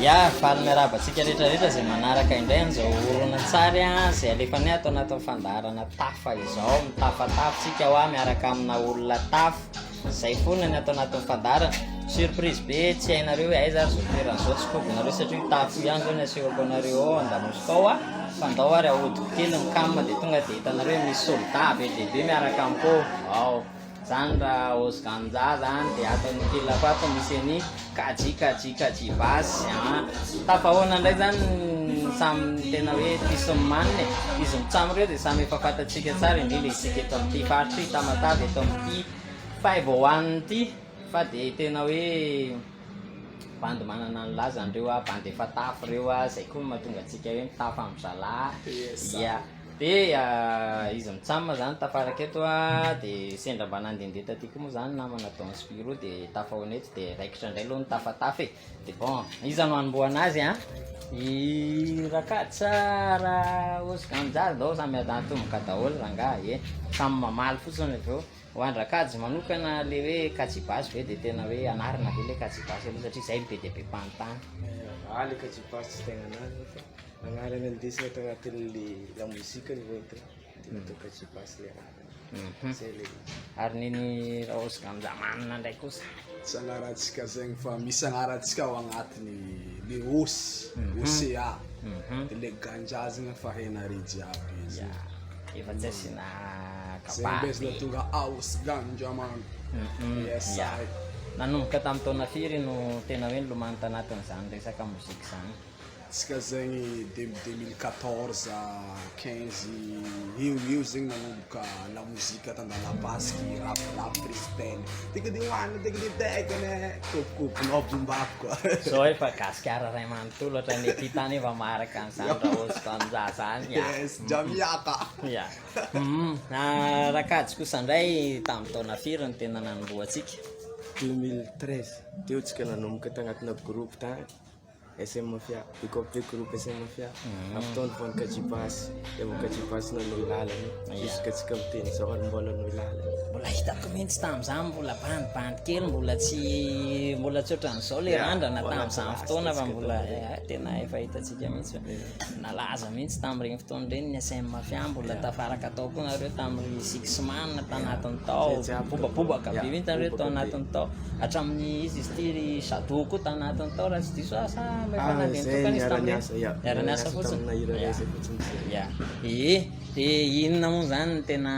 Ya, faly miarabantsika rehetrarehetra izay manaraka indray amin'izao horonan-tsary izay alefany atao anatin'ny fandaharana tafa izao. Mitafatafitsika ho miaraka amina olona tafa. Izay foana ny atao anatin'ny fandaharana. Surprise be tsy hainareo hoe aiza zao toeran'izao tsy kovinareo satria tafo ihany zao ny asehoko anareo ao andamosika ao fandao ary ahodiko kely ny kamma dia tonga dia hitanareo misy soldat be dia be miaraka amiko ao. Zany raha Osganja zany dia ataony kely afato misy any kaji basy tafahoana indray zany samy tena hoe pisommaniny izy mitsamo reo dia samy efa fantatsika tsara indrindra isika eto amin'ity faritra ity tamatavy eto amin'ity 501 ity fa dia tena hoe bandy manana ny laza andreo bandy efa tafo reo izay koa mahatonga antsika hoe mitafo amin'ny zalahy ia dia izy mitsamo zany tafaraka eto dia sendra mba nandendeta aty koa moa zany namana Don Spiro dia tafahoana eto dia raikitra indray aloha ny tafatafy e dia bon iza no anomboana azy i rakady tsara Osganja zao samy atomboka daholo rangaha e samy mamaly fotsiny aveo ho an'ny rakady manokana le hoe kajibasy ve dia tena hoe anarina ve le kajibasy aloha satria izay be dia be mpanontany le kajibasy tsy tegna anazy fa agnarana indesina tao anatin'le la mozika ny voentina dia atao kajibasy le anarana zay le ary niny raha Osganja manana ndray kosa tsy anarantsika zegny fa misy anarantsika ao agnatiny le osy OCA dia le ganja zegny fa hainare jiaby izy efa tsy asina zay mbezina tonga Osganja man nanomboka tamin'ny taona firy no tena hoe nilomano tanatin'izany resaka mozika zany tsika zegny 2014 15 eo zegny nanomboka la mozika tandalapasiky rap freestyle tika dia hoanina tika dia degane kopikopinao bombako koa zao efa gasikara ray manontolo ohatra ny ety tany efa maraka an'izany raha Osganja zany yes jamiaka ia rakady kosa indray tamin'ny taona firy ny tena nanomboantsika 2013 teo tsika nanomboka tagnatina groupe tagny SM Mafia découpé groupe SM Mafia aftony fony kajibasy evo kajibasy nanao lalany jusque tsika miteny zao ary mbola no lalany mbola hitako mihitsy tamin'izany mbola bandy kely mbola tsy ohatran'izao le randrana tamin'izany fotoana fa mbola tena efa hitatsika mihitsy nalaza mihitsy tamin'ireny fotoana ireny ny SM Mafia mbola tafaraka tao koa nareo tamin'ny Sixman tanatin'ny tao bobabobaka be mihitsy nareo tao anatin'ny tao hatramin'ny izy styry Jadot koa tanatin'ny tao raha tsy diso miara-niasa fotsiny dia inona moa zany no tena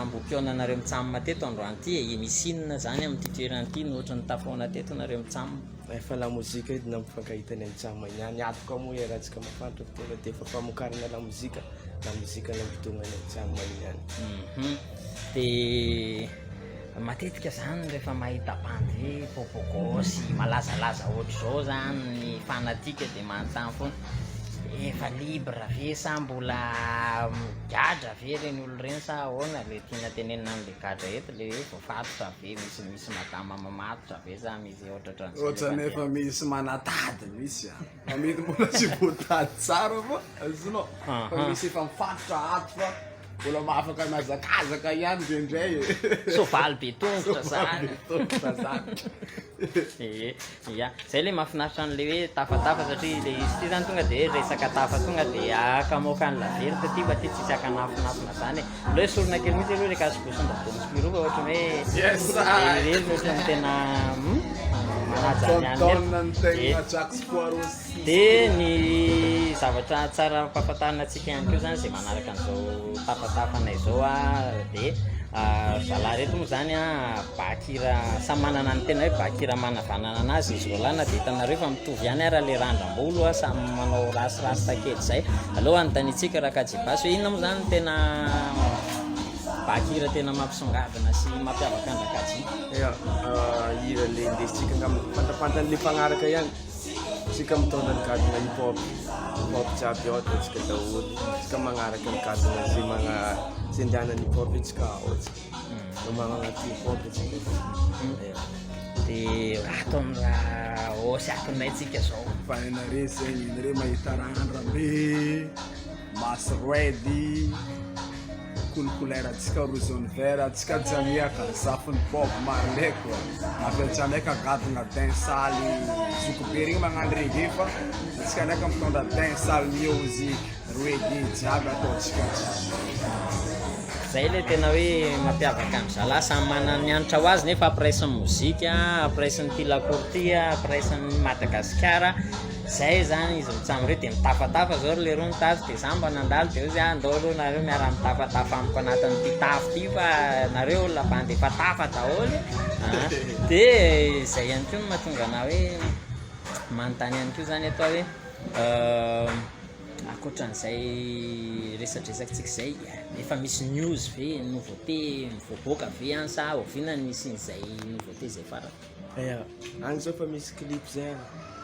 ambokiona nareo mitsamo mateto androany ity misy inona zany amin'ity toerana ity no ohatra ny tafahoana teto nareo mitsamo efa la mozika edy nampifakahitany mitsamo ihany atoko moa rahantsika mafantatra fotoana dia efa famokarana la mozika nampitongany mitsamo ihany dia matetika zany rehefa mahita bandy popogosy malazalaza ohatr'izao zany ny fanatika dia manontany foana efa libre ve sa mbola gadra ve reny olo reny sa ahoana le tiana tenenina amin'le gadra eto le hoe voafatotra ve misy madama mamatotra ve sa misy ohatra nefa misy manatady misy fa mety mbola tsy voatady tsara fa azonao fa misy efa mifatotra ato fa mbola mahafaka mazakazaka ihany ndraindray sovaly be tongotra zany ia zay le mahafinaritra an'le hoe tafatafa satria le izy ty zany tonga dia resaka tafa tonga dia akamoaka ny laverita ty mba ty tsisy akanafinafina zany loa hoe sorona kely mihitsy aloha reka azokosonda Don Spiro ohatra hoe reny ohatra ny tena dia ny zavatra tsara mpahafantarina antsika ihany koa zany izay manaraka an'izao tafatafana izao dia zalahy reto moa zany bakira samy manana ny tena hoe bakira manavanana anazy izy rolana dia hitanareo fa mitovy ihany raha le randram-bolo samy manao rasirasta kely zay aloha anotanitsika raha kajibasy hoe inona moa zany tena bakira tena mampisongadina sy mampiavaka andrakajy hira le indesitsika fantafantan'le fagnaraka ihany tsika mitondra ny gadina hip-hop jiaby ao ataontsika daholo tsika magnaraka ny gadina zay zay andehanany hip-hop itsika ohatsy magnanaty hip-hop itsika dia ataony raha osy akonay tsika zao fa hainare zegny inare mahita randra be masy redy couleur atsika roa jaune vert atsika jamiaka zafiny Bob Marley koa afiatsika ndraika gadona dansale zoko be regny magnano reggae fa atsika ndraika mitondra dansale music reggae jiaby ataotsika zay le tena hoe mampiavaka ny zala samy manana ny anitra ho azy nefa ampiresin'ny mozika ampiresin'ny tilakortia ampiresin'ny Madagasikara zay zany izy mitsamoreo de mitafatafa zao le ro mitafy de za mba nandalo de ozy andao aloha nareo miara mitafatafa amiko anatin'ity tafy ty fa nareo olona bandy efa tafa daholy de zay ihany koa no mahatonga ana hoe manontany ihany koa zany atao hoe akoatran'izay resadresakintsika zay efa misy news ve nouveauté mivoaboaka ve any sa oviana nisy n'izay nouveauté zay farany agny zao fa misy clip zay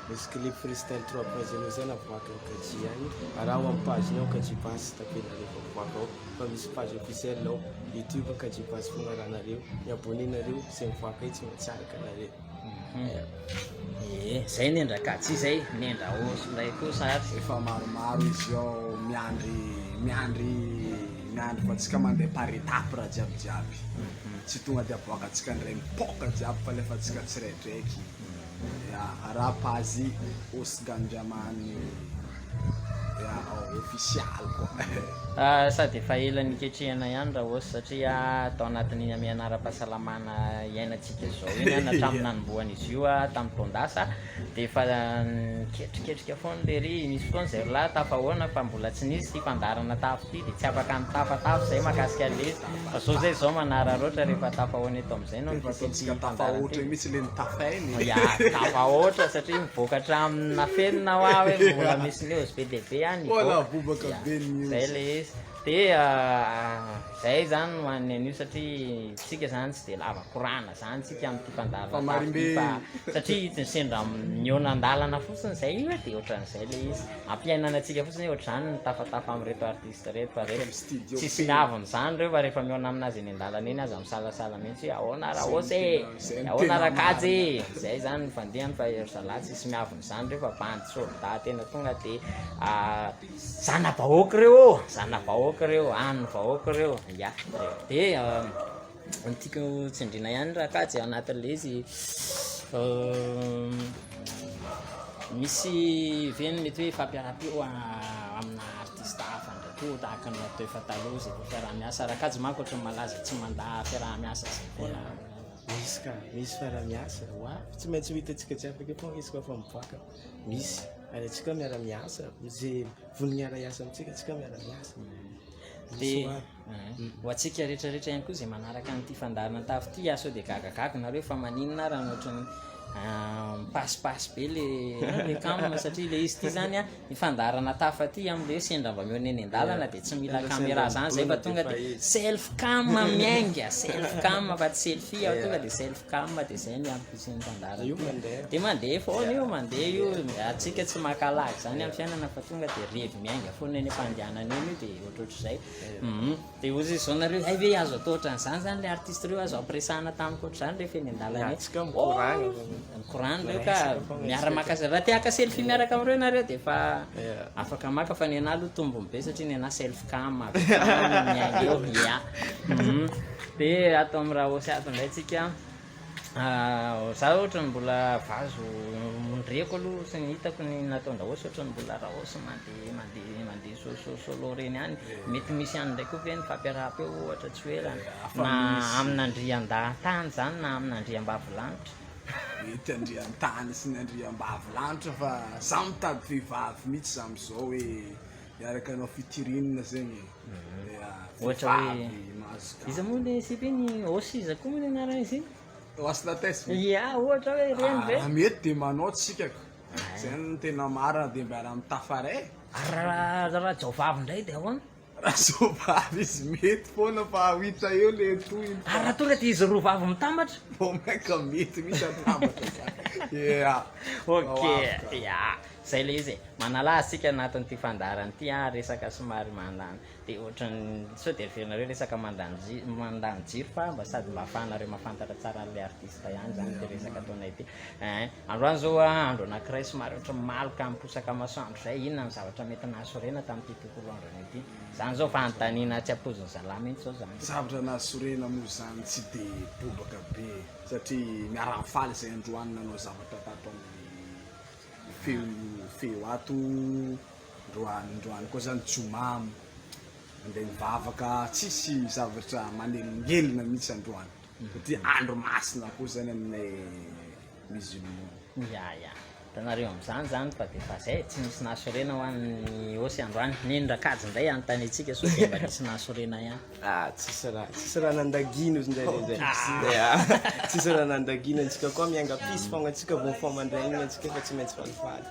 misy clip freestyle 3.0 zay navoaka ny Kaji agny raha ho amin'ny page-ny ao Kaji Bass tapenareo fa mivoaka ao fa misy page officielle ao YouTube Kaji Bass fogna rahanareo miabonenareo zay mivoaka io tsy maintsy araka anareo zay nendra Kaji zay nendra oso ndray koa sary efa maromaro izy ao miandry fa tsika mandeha par étape raha jiabijiaby tsy tonga de aboaka atsika ndray mipoka jiaby fa lefa tsika tsiraidraiky raha pazy Osgandramany official koa sady efa ela niketrehana ihany raha ozy satria atao anatin'ny amianaram-pahasalamana iainantsika zao iny hatramin'ny nanombohan'izy io tamin'ny taondasa de efa niketriketrika foana le ry misy foana zay lahy tafahoana fa mbola tsy nisy ty fandarana tafy ty de tsy afaka mitafatafy zay mahakasika le izy fa zao zay zao manararoatra rehefa tafahoana eto am'izay no tafahoatra mihitsy le nitafainy tafahoatra satria mivoaka hatramin'ny felona ho ah hoe mbola misy le ozy be dehibe any zay le izy de zay zany no an'ny an'io satria tsika zany tsy de lava korana zany tsika am'ty fandarana fa satria sendra miona-ndalana fotsiny zay io de ohatran'izay le izy ampiainana atsika fotsiny ohatr'izany nitafatafa am'reto artiste reto fa reto tsisy miaviny zany reo fa rehefa miona aminazy eny an-dalana eny azy misalasala mihitsy hoe ahoana raha osy ahoana raha kajy zay zany ny fandehany fa zalahy tsisy miaviny zany reo fa bandy solda tena tonga de zana-bahoaka reo any vahoaka reo ya de antiako tsindrina ihany raha kajy anatin'le izy misy veny mety hoe fampiarapeo amina artiste hafa ndraiky tahaka ny atao efa taloha zay fiaraha-miasa raha kajy manko ohatran'ny malaza tsy manda fiaraha-miasa zay foana misy ka misy fiaraha-miasa wa tsy maintsy ho hitantsika jiaby ake fogna izy koa fa mivoaka misy ary atsika miara-miasa zay vonigniara-iasa amitsika atsika miara-miasa de ho atsika rehetrarehetra ihany koa zay manaraka an'ity fandarana tafy ty aso de gagagaga nareo fa maninona raha ohatrany mipasipasy be le camera satria le izy ty zany ny fandarana tafa ty am'le sendra mba miona eny an-dalana de tsy mila caméra zany zay fa tonga de self cam miainga self cam fa tsy selfie ao tonga de self cam de zay ny ampisin'ny fandarana de mandeha foana io mandeha io atsika tsy makalagy zany amin'ny fiainana fa tonga de revy miainga foana eny ampandehanana eny io de ohatrohatr'izay de ozy izy zao nareo ay ve azo atao ohatran'izany zany le artiste reo azo ampiresahana tamiko ohatr'izany rehefa eny an-dalana atsika mikoragna korany reo ka miara-maka raha tiaka selfie miaraka am'ireo nareo de fa afaka maka fa ny anahy aloha tombony be satria ny anahy self cam miainga eo ya de atao am'raha osy ato indray tsika za ohatrany mbola vazo mondreko aloha sy ny hitako ny nataondra osy ohatrany mbola raha osy mandeha solo reny any mety misy any ndraiky koa ve ny fampiarapeo ohatra tsy hoe na amin'andrian-tany zany na amin'andriam-bavilanitra mety andrian-tany sy ny andriam-bavilanitra fa za mitady vehivavy mihitsy za am'izao hoe miaraka anao fitirinina zegny ohatra hoe iza moa le sipy ny osy iza koa moa le anarana izy oaslatesy ya ohatra hoe reny be mety de manao tsikako zay ny tena marina de mbiara mitafaray raha jaovavy ndray de ahoana raha zaovavy izy mety foana fa hita eo le toy raha tonga de izy roa vavy mitambatra maika mety misy atambatra zany Ok, ya. Zay le izy manala asika anatin'ity fandarana ity resaka somary mandany dia ohatran'ny sao dia ferinareo resaka mandany jiro fa mba sady mba ahafahanareo mahafantatra tsara an'ilay artiste ihany zany dia resaka ataonay ity androany zao andro anankiray somary ohatra maloka miposaka masoandro zay inona ny zavatra mety nahasorena tamin'ity tontolo androny ity zany zao fanontaniana tsy ampoziny zalahy mihitsy zao zany zavatra nahasorena moa zany tsy dia bobaka be satria miara-mifaly zay androany nanao zavatra tato feo ato androany koa zany tsomamy andeha mivavaka tsisy zavatra manelongelona mihitsy androany satria andro masina koa zany aminay musulman ya tanareo am'izany zany fa dia fa zay tsy misy nahasorena ho an'ny osy androany nendrakajy indray anontany antsika so dia mba nisy nahasorena ihany tsisy raha nandagino izy ndraindraindray tsisy raha nandagino antsika koa miangapisy fogna antsika vao mifamandraigny antsika fa tsy maintsy falifaly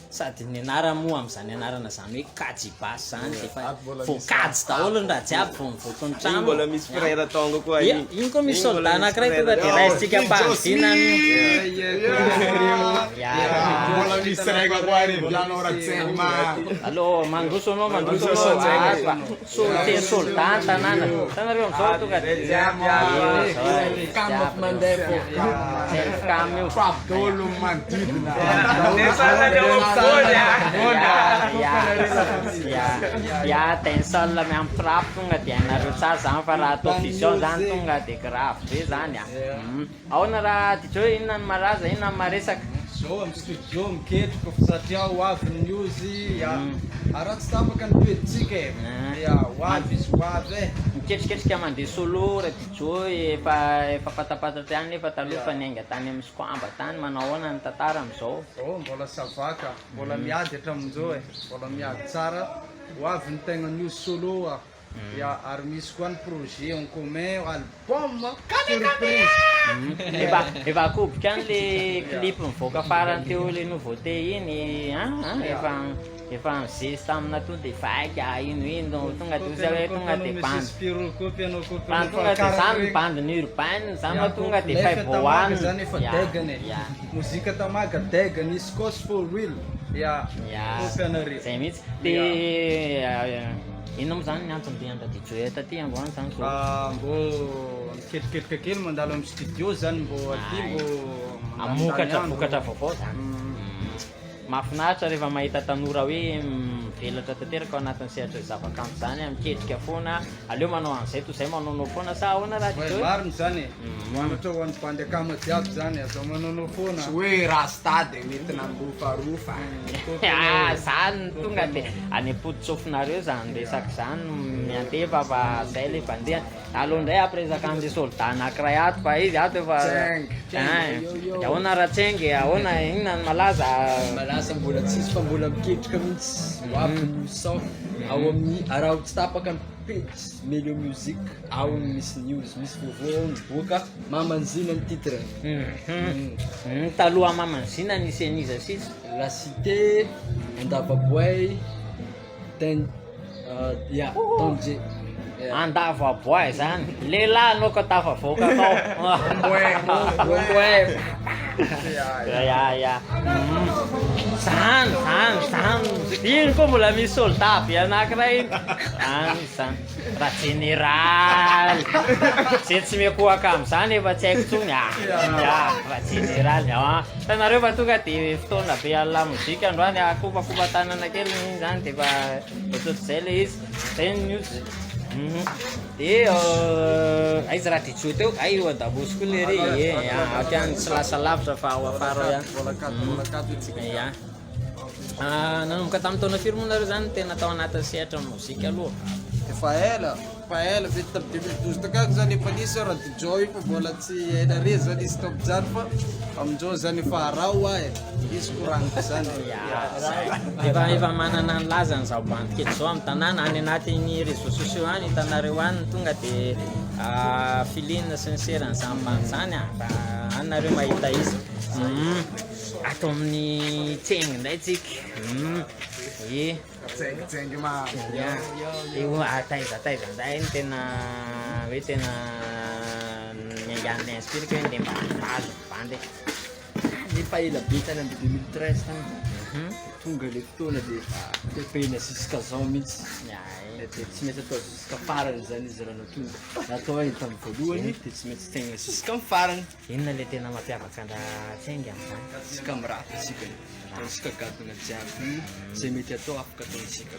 sady ny anara moa am'izany anarana zany hoe kajy basy zany dia fa voakajy daholo ny raha jiaby vo mivoaka ny trano mbola misy frère tonga koa iny koa misy soldat anankiray tonga dia raisitsika mpahavidinany mbola misy raiky koa revianao ratsegny allo mandroso anao mandroso fa te soldat ny tanàna tanareo am'izao tonga self-cam io dolo manodidina ya ten seul miampirapy tonga dia hainareo tsara zany fa raha atao vision zany tonga dia grave be zany ahoana raha dijo inona ny malaza inona ny maresaka zao amin'ny studio miketrika fa satria ho avy ny news araha tsy tapaka ny toetritsika ho avy izy ho avy miketriketrika mandeha solo raha dijo efa fatapatatra ihany nefa taloha fa niainga tany amin'ny Sokoamba tany manao ahoana ny tantara amin'izao mbola savaka mbola miady hatramin'izao mbola miady tsara ho avy ny tegna news solo ary misy koa ny projet en commun album surprise efa akobika ny le clip mivoaka farany teo le nouveauté iny efa mizesy tamina to dia vaika ino tonga dia ozy hoe tonga dia tonga dia zany bandiny urbaine zany hoe tonga dia efa iboahany zany efa degany mozika tamaga degany izy koa sy for real kopianareo zay mihitsy dia ino moa zany ny antony be andra dijo taty androany zany mbo miketriketrika kely mandalo amin'ny studio zany mbo aty mbo amokatra vokatra vaovao zany mahafinaritra rehefa mahita tanora hoe mivelatra tanteraka ao anatin'ny sehatra zavakanto zany miketrika foana aleo manao an'izay to zay manaonao foana sa ahoana raha dijo mariny zany manatra ho an'ny bandy akama jiaby zany azao manaonao foana tsy hoe rasta dia mety nambofarofa zany tonga dia any apodi-tsofinareo zany resaka zany mianteva fa zay le bandeha aloha indray ampiresaka an'le soldat anankiray ato fa izy ato efa ahoana ratsengy ahoana inona ny malaza mbola tsisy fa mbola miketrika mihitsy hoavy news sao ao amin'ny araha tsy tapaka ny page Melio Music ao misy news misy vaovao miboaka mamanzina ny titre taloha mamanzina nisy aniza sisy La Cité Andavaboay Tandje Andavaboay zany lehilahy anao ka tafavoaka tao zany iny koa mbola misy soldat be anankiray iny zany raha général zay tsy mekoaka am'izany efa tsy haiko tsony raha général tanareo fa tonga dia fotoana be alina mozika androany akopakopa tanana kely iny zany dia fa ohatr'izay le izy zay ny news dia aiza raha dijo teo io adabosy koa le ry akany tsy lasa lavitra fa ao afara ihany nanomboka tamin'ny taona firy moa nareo zany tena tao anatin'ny sehatra mozika aloha efa ela vety tamin'ny 2012 takako zany efa nisy raha dijo io fa mbola tsy ela re zany izy top zany fa amin'izao zany efa arao izy koragniko zany efa manana ny lazany zao bandikely zao amin'ny tanàna any anatin'ny réseaux sociaux any hitanareo any tonga dia filine sy ny serany zany bandy zany fa anareo mahita izy ato amin'ny tsengy indray tsika tsengy taiza ndray ny tena hoe tena niangan'ny inspirika hoe nde mba azo bandy efa ela be tany amin'ny 2013 tany tonga le fotoana dia pepena jusqu'à zao mihitsy dia tsy maintsy atao jusqu'à farany zany izy raha natonga natao ainy tamin'ny voalohany dia tsy maintsy tegna jusqu'à amin'ny farany inona le tena mampiavaka an-drahatsengy amin'izany isika mirafy isika atao isika gadona jiaby zay mety atao afaka ataontsika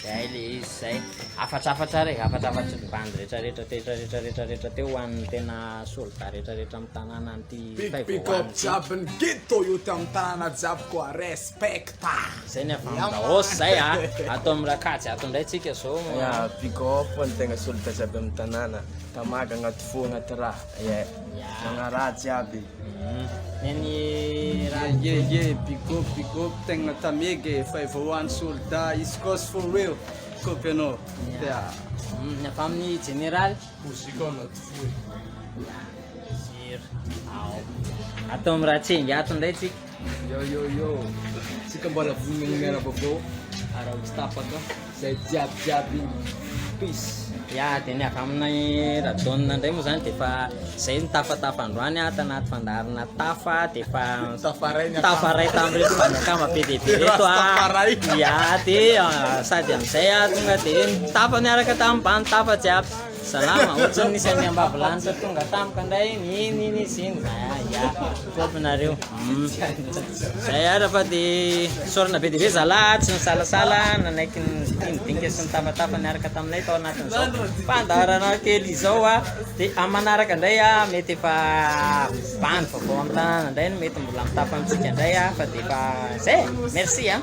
zay le izy zay afatrafatra reka afatrafatra bandy rehetrarehetra teo hoan'ny tena soldat rehetrarehetra amin'ny tanàna an'ity pick up jiaby ny ghetto io ty amin'ny tanàna jiaby koa respecta zay ny avamidahosy zay a atao amin'ny rakatsy ato indray tsika zao ya pick up ny tegna soldat jiaby amin'ny tanàna tamaga agnaty fo agnaty raha magnaraha jiaby neny raha ye pick up tegna tamege fa efa hoan'ny soldat East Coast for real copy anao dia ny afa amin'ny général mozika anaty fo zero atao amin'ny rahatsengy ato indray tsika yo tsika mbola vonona miarabavao araotsy tapaka zay jiaby peace ya dia ny avy amin'ny radonina indray moa zany dia efa zay nitafatafa androany a tanaty fandarina tafa dia efa tafaray tamin'ireto mpanjakama be dia be reto a ya dia sady amin'izay a tonga dia nitafa niaraka tamin'ny bany tafa jiaby salama ohatrany nisy any ambavilanitra tonga tamika indray niny izy iny ya kopinareo zay ara fa dia sorana be dia be zalahy tsy nisalasala nanaiky nidinika sy nitafatafa niaraka taminay tao anatin'izao fandarana kely izao a dia amanaraka indray a mety efa bany vaovao amin'ny tanàna indray no mety mbola mitafa amintsika indray a fa dia efa zay merci a